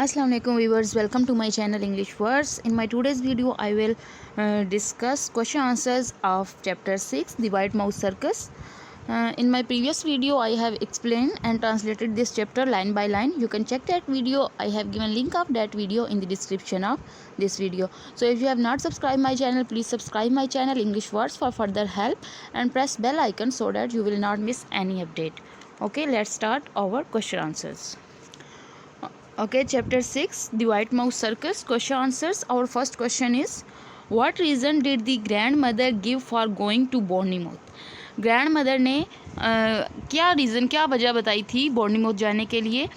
Assalamu alaikum viewers, welcome to my channel English Words. In my today's video I will discuss question answers of chapter 6, the White Mouse Circus. In my previous video I have explained and translated this chapter line by line. You can check that video. I have given link of that video in the description of this video. So if you have not subscribed my channel, please subscribe my channel English Words for further help and press bell icon so that you will not miss any update. Okay, let's start our question answers. Okay, chapter 6, the White Mouse Circus. Question answers. Our first question is, what reason did the grandmother give for going to Bournemouth? Grandmother ने क्या reason, क्या वजह बताई थी बोर्नीमouth जाने के लिए?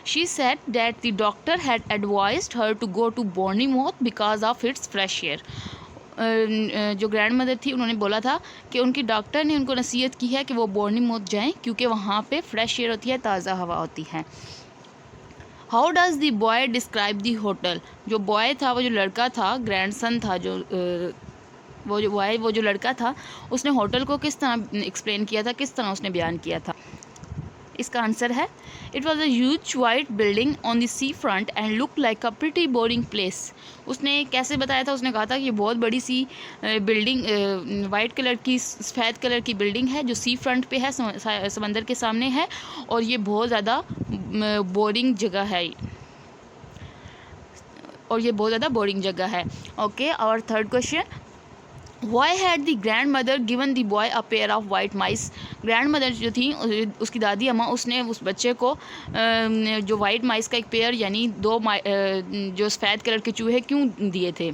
She said that the doctor had advised her to go to Bournemouth because of its fresh air. जो ग्रैंड मदर थी उन्होंने बोला था कि उनकी डॉक्टर ने उनको नसीहत की है कि वो बोर्नीमouth जाएं क्योंकि वहाँ पे फ्रेश एयर होती है, ताज़ा हवा होती है. How does the boy describe the hotel? जो बॉय था, वो जो लड़का था, ग्रैंडसन था, वो जो लड़का था, उसने होटल को किस तरह एक्सप्लेन किया था, किस तरह उसने बयान किया था? इसका आंसर है, it was a huge white building on the sea front and look like a pretty boring place. उसने कैसे बताया था? उसने कहा था कि ये बहुत बड़ी सी बिल्डिंग, वाइट कलर की, सफ़ेद कलर की बिल्डिंग है जो सी फ्रंट पे है, समंदर के सामने है, और ये बहुत ज़्यादा बोरिंग जगह है, ओके. और third question, Why had the grandmother given the boy a pair of white mice? Grandmother जो थी, उसकी दादी अम्मा, उसने उस बच्चे को जो वाइट माइस का एक पेयर यानी दो जो सफ़ेद कलर के चूहे क्यों दिए थे?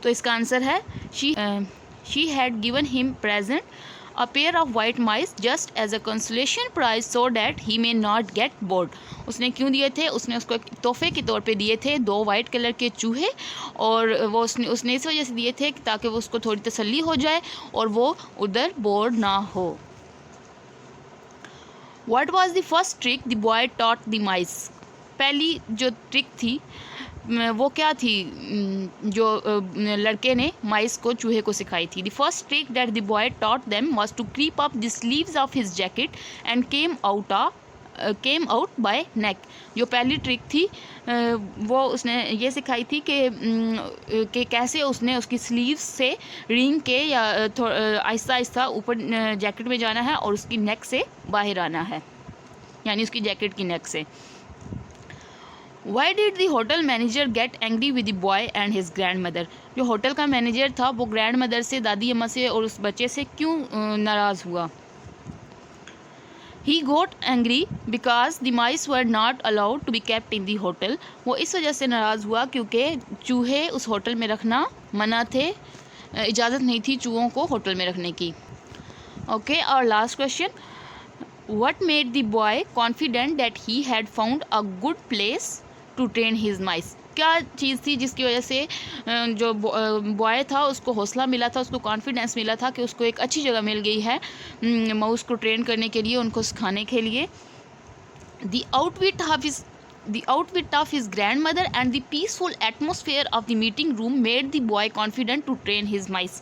तो इसका आंसर है, she had given him present a pair of white mice just as a consolation prize so that he may not get bored. उसने क्यों दिए थे? उसने उसको एक तोहफे के तौर पे दिए थे दो वाइट कलर के चूहे, और वो उसने इस वजह से दिए थे ताकि वो उसको थोड़ी तसल्ली हो जाए और वो उधर बोर्ड ना हो. What was the first trick the boy taught the mice? पहली जो ट्रिक थी वो क्या थी जो लड़के ने माइस को, चूहे को सिखाई थी? The first trick that the boy taught them was to creep up the sleeves of his jacket and came out by neck. जो पहली ट्रिक थी वो उसने ये सिखाई थी कि कैसे उसने उसकी स्लीव्स से रिंग के या आहिस्ता आहिस्ता ऊपर जैकेट में जाना है और उसकी नेक से बाहर आना है, यानी उसकी जैकेट की नेक से. Why did the hotel manager get angry with the boy and his grandmother? जो होटल का मैनेजर था वो ग्रैंड मदर से, दादी अम्मा से और उस बच्चे से क्यों नाराज़ हुआ? He got angry because the mice were not allowed to be kept in the hotel. वो इस वजह से नाराज़ हुआ क्योंकि चूहे उस होटल में रखना मना थे, इजाज़त नहीं थी चूहों को होटल में रखने की. ओके, और last question, What made the boy confident that he had found a good place to train his mice? क्या चीज़ थी जिसकी वजह से जो बॉय था उसको हौसला मिला था, उसको कॉन्फिडेंस मिला था कि उसको एक अच्छी जगह मिल गई है माउस को ट्रेन करने के लिए, उनको सिखाने के लिए? The outfit of his grandmother and the peaceful atmosphere of the meeting room made the boy confident to train his mice.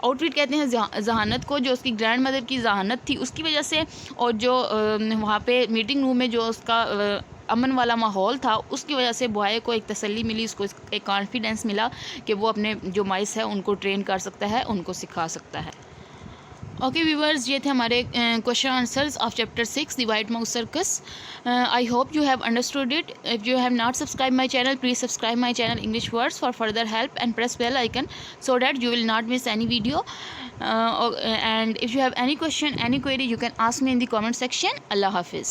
Outfit कहते हैं जहानत को, जो उसकी ग्रैंड मदर की जहानत थी उसकी वजह से, और जो वहाँ पे मीटिंग रूम में जो उसका अमन वाला माहौल था उसकी वजह से बॉय को एक तसल्ली मिली, उसको एक कॉन्फिडेंस मिला कि वो अपने जो माइस है उनको ट्रेन कर सकता है, उनको सिखा सकता है. ओके व्यूवर्स, ये थे हमारे question answers of chapter 6, the white mouse circus. I hope you have understood it. If you have not subscribe my channel, please subscribe my channel English words for further help and press bell icon so that you will not miss any video. And if you have any question, any query, you can ask me in the comment section. Allah Hafiz.